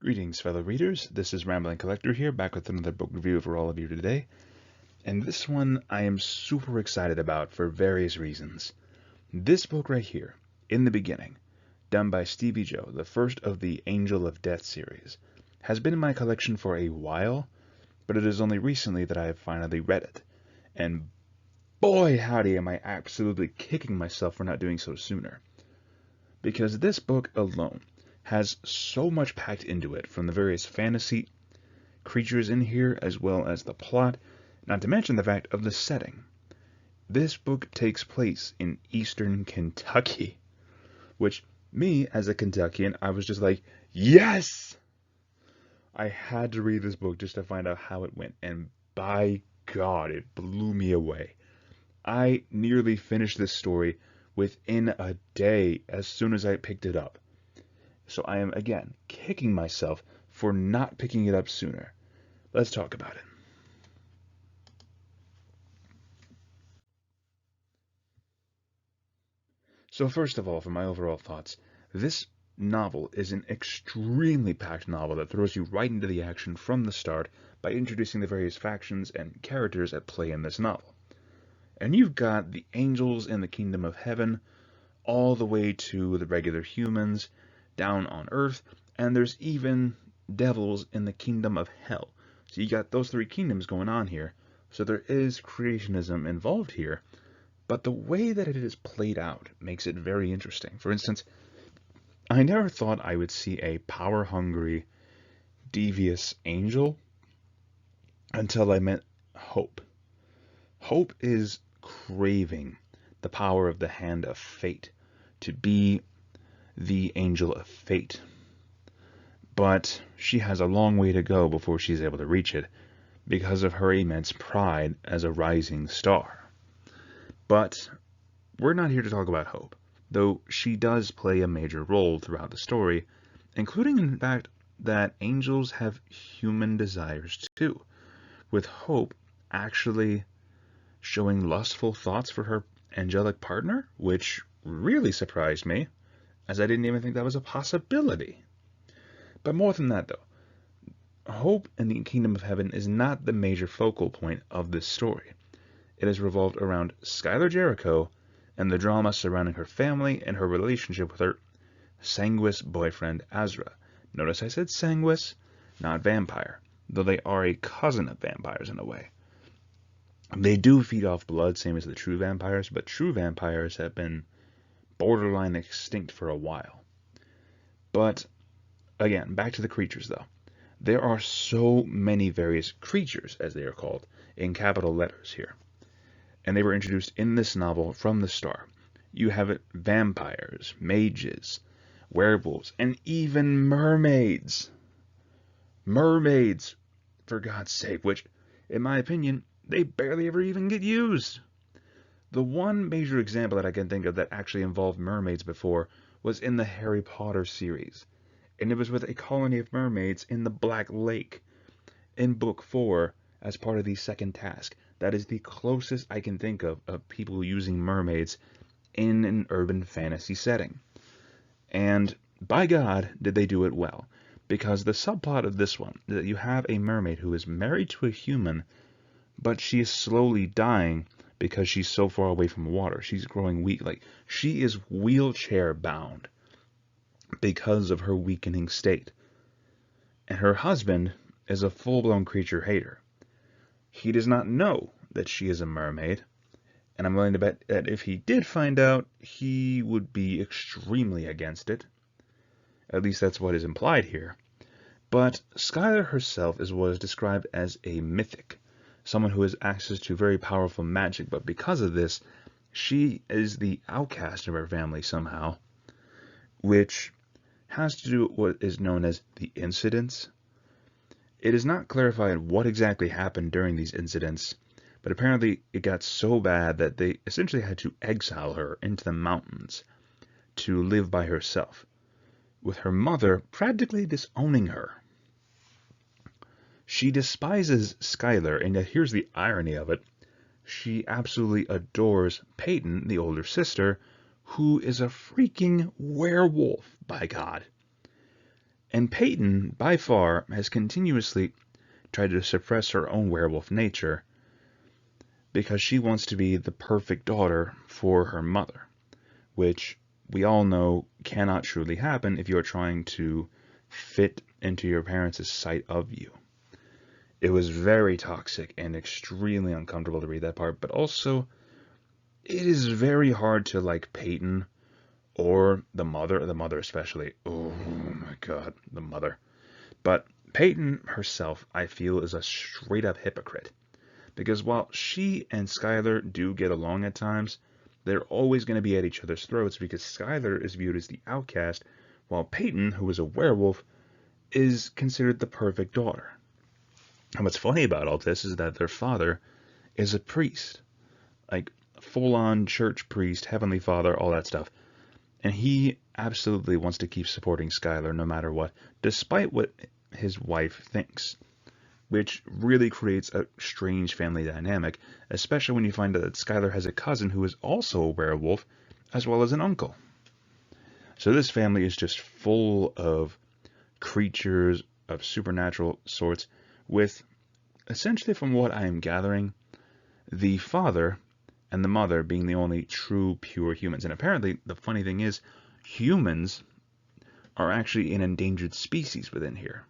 Greetings, fellow readers. This is Rambling Collector here, back with another book review for all of you today. And this one I am super excited about for various reasons. This book right here, In the Beginning, done by Stevie Jo, the first of the Angel of Death series, has been in my collection for a while, but it is only recently that I have finally read it. And boy howdy am I absolutely kicking myself for not doing so sooner. Because this book alone has so much packed into it, from the various fantasy creatures in here, as well as the plot, not to mention the fact of the setting. This book takes place in eastern Kentucky, which, me as a Kentuckian, I was just like, yes! I had to read this book just to find out how it went, and by God, it blew me away. I nearly finished this story within a day as soon as I picked it up. So I am, again, kicking myself for not picking it up sooner. Let's talk about it. So first of all, for my overall thoughts, this novel is an extremely packed novel that throws you right into the action from the start by introducing the various factions and characters at play in this novel. And you've got the angels in the kingdom of heaven, all the way to the regular humans down on earth, and there's even devils in the kingdom of hell. So you got those three kingdoms going on here. So there is creationism involved here, but the way that it is played out makes it very interesting. For instance, I never thought I would see a power-hungry, devious angel until I met Hope. Hope is craving the power of the hand of fate, to be the angel of fate. But she has a long way to go before she's able to reach it, because of her immense pride as a rising star. But we're not here to talk about Hope, though she does play a major role throughout the story, including in fact that angels have human desires too, with Hope actually showing lustful thoughts for her angelic partner, which really surprised me, as I didn't even think that was a possibility. But more than that, though, Hope in the Kingdom of Heaven is not the major focal point of this story. It is revolved around Skylar Jericho and the drama surrounding her family and her relationship with her sanguis boyfriend, Azra. Notice I said sanguis, not vampire, though they are a cousin of vampires in a way. They do feed off blood, same as the true vampires, but true vampires have been borderline extinct for a while. But again, back to the creatures though. There are so many various creatures, as they are called, in capital letters here. And they were introduced in this novel from the start. You have vampires, mages, werewolves, and even mermaids. Mermaids, for God's sake, which, in my opinion, they barely ever even get used. The one major example that I can think of that actually involved mermaids before was in the Harry Potter series, and it was with a colony of mermaids in the Black Lake in Book 4 as part of the second task. That is the closest I can think of people using mermaids in an urban fantasy setting. And by God, did they do it well, because the subplot of this one is that you have a mermaid who is married to a human, but she is slowly dying because she's so far away from water. She's growing weak. Like, she is wheelchair bound because of her weakening state. And her husband is a full-blown creature hater. He does not know that she is a mermaid, and I'm willing to bet that if he did find out, he would be extremely against it. At least that's what is implied here. But Skylar herself is what is described as a mythic, someone who has access to very powerful magic, but because of this, she is the outcast of her family somehow, which has to do with what is known as the incidents. It is not clarified what exactly happened during these incidents, but apparently it got so bad that they essentially had to exile her into the mountains to live by herself, with her mother practically disowning her. She despises Skylar, and yet here's the irony of it. She absolutely adores Peyton, the older sister, who is a freaking werewolf, by God. And Peyton, by far, has continuously tried to suppress her own werewolf nature because she wants to be the perfect daughter for her mother, which we all know cannot truly happen if you are trying to fit into your parents' sight of you. It was very toxic and extremely uncomfortable to read that part, but also it is very hard to like Peyton or the mother especially. Oh my god, the mother. But Peyton herself, I feel, is a straight up hypocrite. Because while she and Skylar do get along at times, they're always going to be at each other's throats because Skylar is viewed as the outcast, while Peyton, who is a werewolf, is considered the perfect daughter. And what's funny about all this is that their father is a priest, like full-on church priest, heavenly father, all that stuff. And he absolutely wants to keep supporting Skylar no matter what, despite what his wife thinks, which really creates a strange family dynamic, especially when you find out that Skylar has a cousin who is also a werewolf, as well as an uncle. So this family is just full of creatures of supernatural sorts, with, essentially from what I am gathering, the father and the mother being the only true, pure humans. And apparently, the funny thing is, humans are actually an endangered species within here.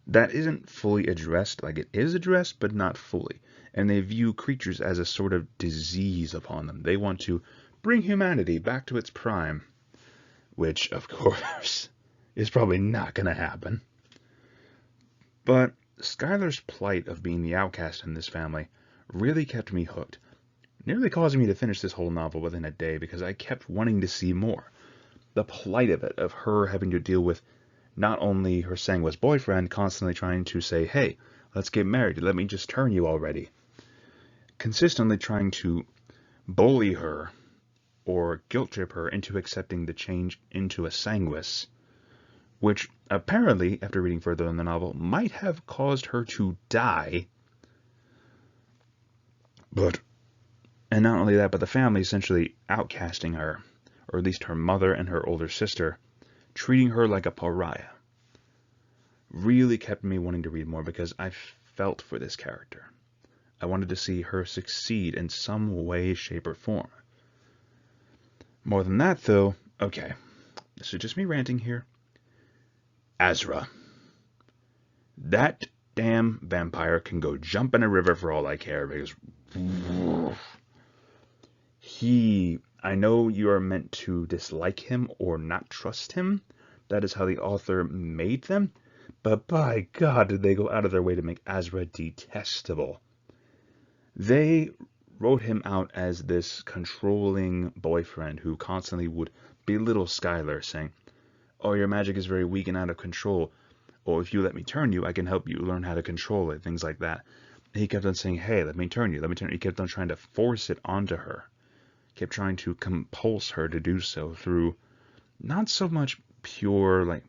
That isn't fully addressed, like it is addressed, but not fully. And they view creatures as a sort of disease upon them. They want to bring humanity back to its prime, which, of course, is probably not going to happen. But Skylar's plight of being the outcast in this family really kept me hooked, nearly causing me to finish this whole novel within a day because I kept wanting to see more. The plight of it, of her having to deal with not only her sanguineous boyfriend constantly trying to say, hey, let's get married, let me just turn you already, consistently trying to bully her or guilt trip her into accepting the change into a sanguineous, which apparently, after reading further in the novel, might have caused her to die. And not only that, but the family essentially outcasting her, or at least her mother and her older sister, treating her like a pariah, really kept me wanting to read more because I felt for this character. I wanted to see her succeed in some way, shape, or form. More than that, though, okay, this is just me ranting here. Azra. That damn vampire can go jump in a river for all I care, because I know you are meant to dislike him or not trust him. That is how the author made them. But by God, did they go out of their way to make Azra detestable. They wrote him out as this controlling boyfriend who constantly would belittle Skylar, saying, oh, your magic is very weak and out of control. Or if you let me turn you, I can help you learn how to control it, things like that. He kept on saying, hey, let me turn you, let me turn you. He kept on trying to force it onto her. Kept trying to compulse her to do so through not so much pure, like,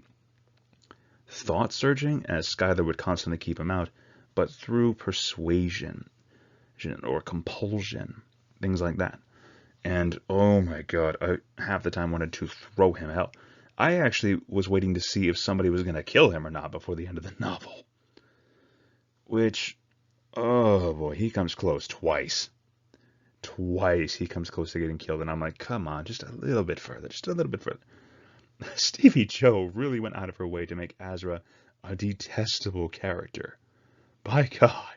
thought searching, as Skylar would constantly keep him out, but through persuasion or compulsion, things like that. And oh my God, I half the time wanted to throw him out. I actually was waiting to see if somebody was going to kill him or not before the end of the novel. Which, oh boy, he comes close twice. Twice he comes close to getting killed, and I'm like, come on, just a little bit further, just a little bit further. Stevie Jo really went out of her way to make Azra a detestable character. By God.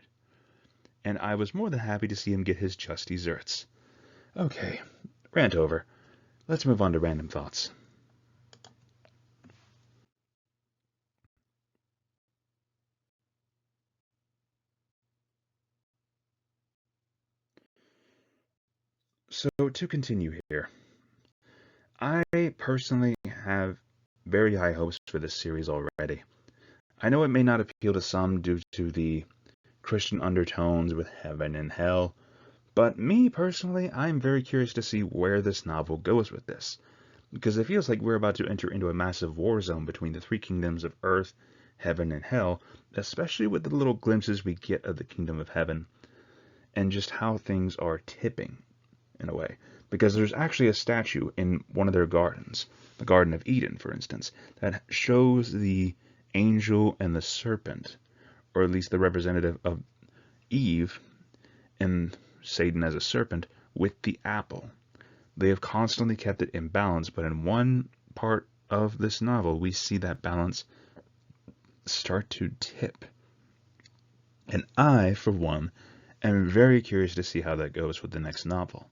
And I was more than happy to see him get his just desserts. Okay, rant over. Let's move on to random thoughts. So, to continue here, I personally have very high hopes for this series already. I know it may not appeal to some due to the Christian undertones with heaven and hell, but me personally, I'm very curious to see where this novel goes with this, because it feels like we're about to enter into a massive war zone between the three kingdoms of earth, heaven, and hell, especially with the little glimpses we get of the kingdom of heaven, and just how things are tipping, in a way. because there's actually a statue in one of their gardens, the Garden of Eden, for instance, that shows the angel and the serpent, or at least the representative of Eve and Satan as a serpent, with the apple. They have constantly kept it in balance, but in one part of this novel, we see that balance start to tip. And I, for one, am very curious to see how that goes with the next novel.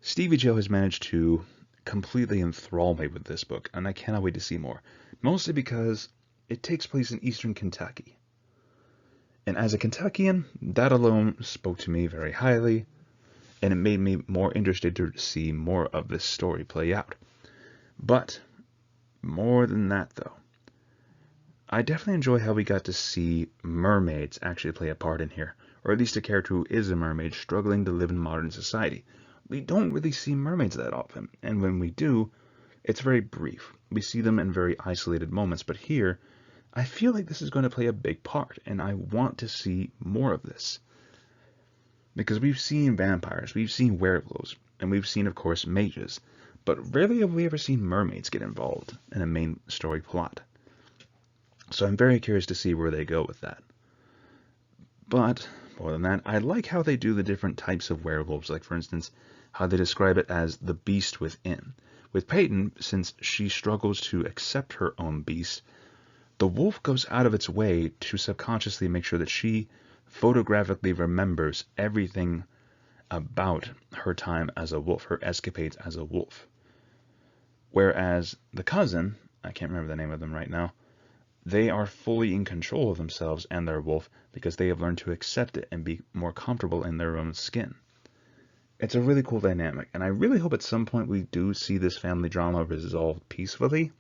Stevie Jo has managed to completely enthrall me with this book, and I cannot wait to see more, mostly because it takes place in eastern Kentucky. And as a Kentuckian, that alone spoke to me very highly, and it made me more interested to see more of this story play out. But more than that, though, I definitely enjoy how we got to see mermaids actually play a part in here, or at least a character who is a mermaid struggling to live in modern society. We don't really see mermaids that often, and when we do, it's very brief. We see them in very isolated moments, but here, I feel like this is going to play a big part, and I want to see more of this. Because we've seen vampires, we've seen werewolves, and we've seen, of course, mages, but rarely have we ever seen mermaids get involved in a main story plot. So I'm very curious to see where they go with that. But, more than that, I like how they do the different types of werewolves, like, for instance, how they describe it as the beast within. With Peyton, since she struggles to accept her own beast, the wolf goes out of its way to subconsciously make sure that she photographically remembers everything about her time as a wolf, her escapades as a wolf. Whereas the cousin, I can't remember the name of them right now, they are fully in control of themselves and their wolf because they have learned to accept it and be more comfortable in their own skin. It's a really cool dynamic, and I really hope at some point we do see this family drama resolved peacefully,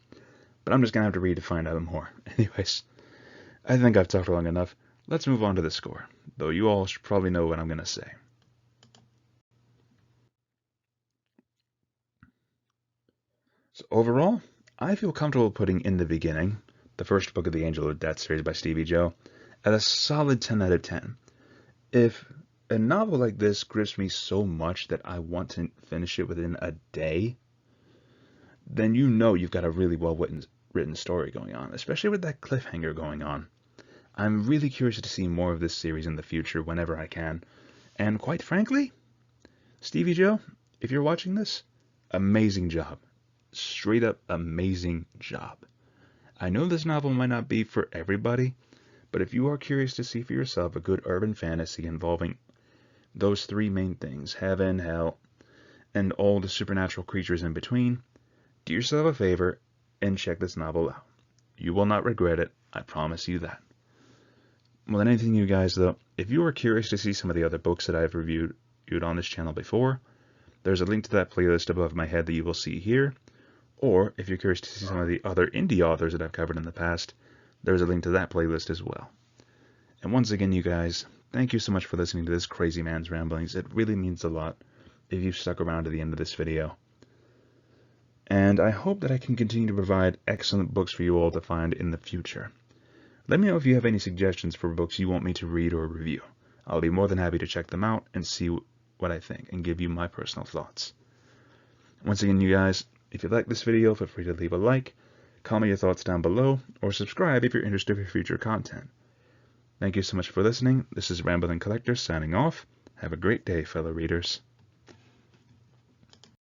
but I'm just going to have to read to find out more. Anyways, I think I've talked for long enough. Let's move on to the score, though you all should probably know what I'm going to say. So overall, I feel comfortable putting In the Beginning, the first book of the Angel of Death series by Stevie Jo, at a solid 10 out of 10. If a novel like this grips me so much that I want to finish it within a day, then you know you've got a really well-written story going on, especially with that cliffhanger going on. I'm really curious to see more of this series in the future whenever I can, and quite frankly, Stevie Jo, if you're watching this, amazing job. Straight up amazing job. I know this novel might not be for everybody, but if you are curious to see for yourself a good urban fantasy involving those three main things, heaven, hell, and all the supernatural creatures in between, do yourself a favor and check this novel out. You will not regret it, I promise you that. More than anything, you guys, though, if you are curious to see some of the other books that I've reviewed on this channel before, there's a link to that playlist above my head that you will see here. Or, if you're curious to see some of the other indie authors that I've covered in the past, there's a link to that playlist as well. And once again, you guys, thank you so much for listening to this crazy man's ramblings. It really means a lot if you've stuck around to the end of this video. And I hope that I can continue to provide excellent books for you all to find in the future. Let me know if you have any suggestions for books you want me to read or review. I'll be more than happy to check them out and see what I think and give you my personal thoughts. Once again, you guys, if you like this video, feel free to leave a like, comment your thoughts down below, or subscribe if you're interested in future content. Thank you so much for listening. This is Ramble and Collector signing off. Have a great day, fellow readers.